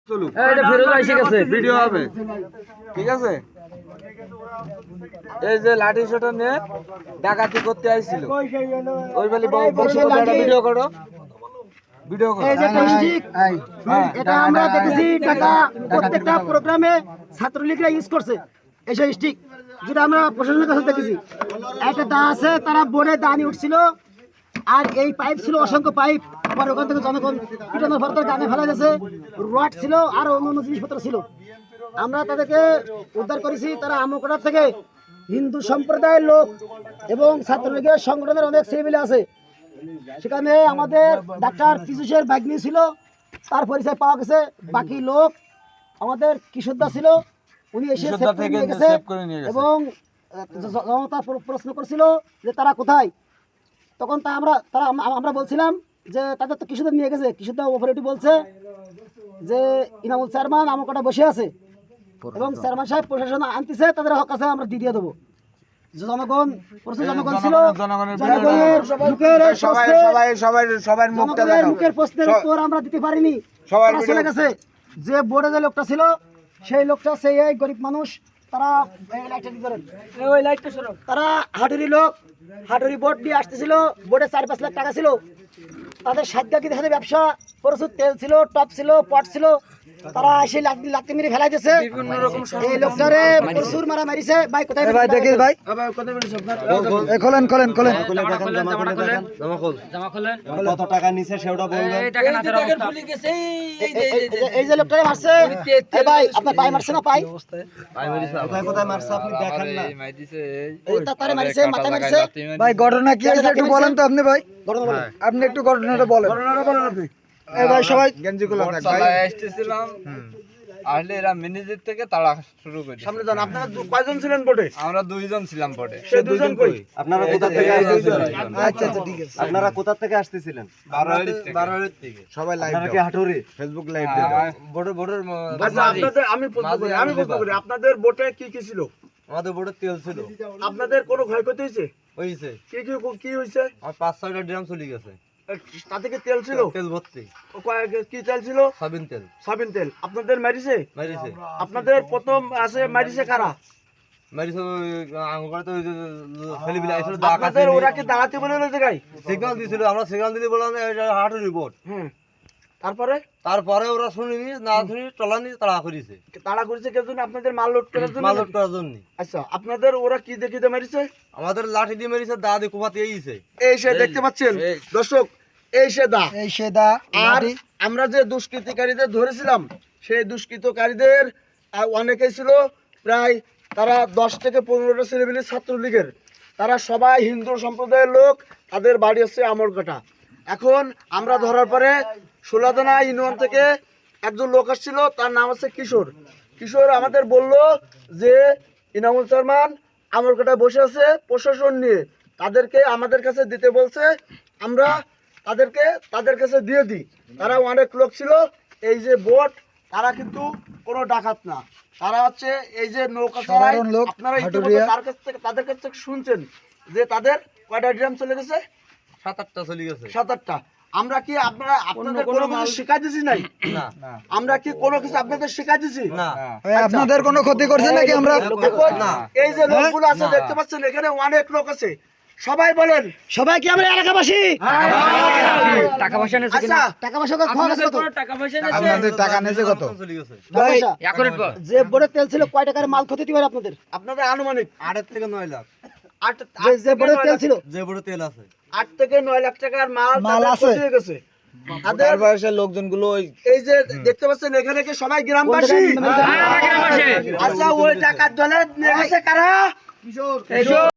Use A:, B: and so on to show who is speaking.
A: চলুক, এটা ফেরত এসে গেছে, ভিডিও হবে, ঠিক আছে। এই যে লাঠি সোটা নিয়ে ডাকাতি করতে আইছিল, ওই বলি ভিডিও করো, ভিডিও করো।
B: এই যে প্লাস্টিক, এটা আমরা দেখেছি টাকা প্রত্যেকটা প্রোগ্রামে ছাত্রলীগরা ইউজ করছে এইসব স্টিক, যেটা আমরা প্রশাসনের কাছে দেখেছি। একটা দা আছে, তারা বোর্ডে দানি উঠছিল, আর এই পাইপ ছিল অসংখ্য পাইপ। আবার ওখান থেকে জনগণ পিটানোর ভরতে গানে ফেলা গেছে, রড ছিল আর অন্যান্য জিনিসপত্র ছিল। আমরা তাদেরকে উদ্ধার করেছি। তারা আমকোটার থেকে হিন্দু সম্প্রদায়ের লোক এবং ছাত্রলীগের সংগঠনের অনেক ছেলেমেয়ে আছে। সেখানে আমাদের ডাক্তার পীযূষের ভাগ্নি ছিল, তার পরিচয় পাওয়া গেছে। বাকি লোক আমাদের কিশোরদা ছিল, উনি এসে সেভ করে নিয়ে গেছে। এবং জনতা প্রশ্ন করছিল যে তারা কোথায়, তখন আমরা বলছিলাম যে তাদের তো কিশোরদা নিয়ে গেছে। কিশোরদা অপারেটিভ বলছে যে ইনামুল চেয়ারম্যান আমকোটা বসে আছে এবং চেয়ারম্যান সাহেব প্রশাসন আনতেছে, তাদের কাছে আমরা দিয়ে দেবো। জনগণ ছিল, মুখের প্রশ্নের উত্তর আমরা দিতে পারিনি, চলে গেছে। যে বোর্ডে যে লোকটা ছিল, সেই লোকটা সেই গরিব মানুষ, তারা তারা হাটুরি লোক, হাটুরি বোর্ড নিয়ে আসতেছিল। বোর্ডে 4-5 লাখ টাকা ছিল, তাদের সাধ্যাকি দেখাতে ব্যবসা, প্রচুর তেল ছিল, টপ ছিল, পট ছিল। তারা এসে লাত্তি মেরে ফেলাই দিয়েছে। এই লোকটারে প্রচুর মারা মারিছে। ভাই কোথায় দেখি ভাই, খোলেন খোলেন খোলেন, কত টাকা নিছে সেটা বলবেন। এই যে লোকটারে মারছে, ভাই আপনার পাই মারছে না? পাই কোথায় কোথায় মারছে আপনি দেখেন না? এই তারে মারছে, মাথা মারছে। ভাই ঘটনা কি হয়েছে একটু বলেন তো আপনি। ভাই আপনি একটু ঘটনাটা বলেন। আপনি ভাই সবাই গেঞ্জি গুলো
A: আসতেছিলাম, আসলে এরা ম্যানেজার থেকে তাড়া শুরু করে।
B: সামনে যান। আপনারা কয়জন ছিলেন বোর্ডে?
A: আমরা 2 জন ছিলাম বোর্ডে।
B: সে 2 জন কই?
C: আপনারা কোথা থেকে আসতেছিলেন?
B: আচ্ছা আচ্ছা ঠিক আছে।
C: আপনারা কোথা থেকে আসতেছিলেন?
A: 12 থেকে।
C: সবাই লাইভ আপনারা কি হাটুরি ফেসবুক লাইভ দেন?
A: বোর্ডের
B: আচ্ছা আপনাদের আমি প্রশ্ন করি আপনাদের বোটে কি কি ছিল?
A: আমাদের বোর্ডে তেল ছিল।
B: আপনাদের কোনো ক্ষয়ক্ষতি হয়েছে?
A: হইছে।
B: কি হয়েছে?
A: আর 5-6টা ড্রাম চলে গেছে।
B: তাতে কি তেল ছিল?
A: তেল ভর্তি।
B: কি তেল ছিল?
A: সয়াবিন তেল।
B: সয়াবিন তেল। আপনাদের মারিছে?
A: মারিছে।
B: আপনাদের প্রথম আছে মারিছে কারা?
A: মারিছে আঙ্গুর তো ফেলিবিলা আইছিল।
B: আপনাদের ওরা কি দাঁড়াতে বলে ওই জায়গায়
A: সিগন্যাল দিছিল, আমরা সিগন্যাল দিলে বললাম এটা হার্টের রিপোর্ট। তারপরে ওরা শুনিনি, না শুনি টলানি তাড়া করেছে।
B: তাড়া করেছে কেন? আপনাদের মাল লোড করার জন্য?
A: মাল লোড করার জন্য।
B: আচ্ছা আপনাদের ওরা কি দেখিতে মারিছে?
A: আমাদের লাঠি দিয়ে মেরেছে, দা দিয়ে কোপাতে এইছে।
B: এই সে দেখতে পাচ্ছেন দর্শক, এই সে দা। আর আমরা যে দুষ্কৃতিকারীদের ধরেছিলাম, সেই দুষ্কৃতকারীদের অনেকেই ছিল, প্রায় তারা 10 থেকে 15টা ছেলেমেয়ে ছাত্রলীগের। তারা সবাই হিন্দু সম্প্রদায়ের লোক, তাদের বাড়ি হচ্ছে আমরকাটা। এখন আমরা ধরার পরে সোলাদানা ইউনিয়ন থেকে একজন লোক আসছিল, তার নাম হচ্ছে কিশোর আমাদের বলল যে ইনামুল চেয়ারম্যান আমরকাটায় বসে আছে প্রশাসন নিয়ে, তাদেরকে আমাদের কাছে দিতে বলছে, আমরা তাদের কাছে দিয়ে দিই। তারা অনেক লোক ছিল। এই যে বোট, তারা কিন্তু কোনো ডাকাত না, তারা হচ্ছে এই যে নৌকা চালায়। আপনারা তাদের কাছ থেকে শুনছেন যে তাদের কয়টা ড্রাম চলে গেছে?
A: 7-8টা চলে গেছে।
B: 7-8টা। আমরা কি আপনাদের কোনো কিছু শিখাই দিছি নাই?
A: না।
B: আমরা কি কোনো কিছু আপনাদের শিখাই দিছি?
A: না।
B: আপনাদের কোনো ক্ষতি করছে নাকি? আমরা না। এই যে লোকগুলো আছে দেখতে পাচ্ছেন, এখানে অনেক লোক আছে। সবাই বলেন, সবাই কি আমরা এলাকাবাসী?
A: টাকা পয়সা নিয়েছে?
B: আচ্ছা টাকা পয়সা কত?
A: আপনাদের টাকা নিয়েছে কত? চলে গেছে।
B: যে বোর্ডে তেল ছিল, কয় টাকার মাল ক্ষতি দিবেন আপনাদের? আপনাদের আনুমানিক
A: 8 থেকে 9 লাখ।
B: যে বোর্ডে তেল ছিল,
A: যে বোর্ডে তেল আছে
B: 8 থেকে 9 লাখ টাকার মাল আছে হয়ে গেছে।
A: তাদের বয়সের লোকজনগুলো
B: এই যে দেখতে পাচ্ছেন, এখানে কি সবাই গ্রামবাসী? আচ্ছা ওই টাকার দলে নিয়ে গেছে কারা? কিশোর।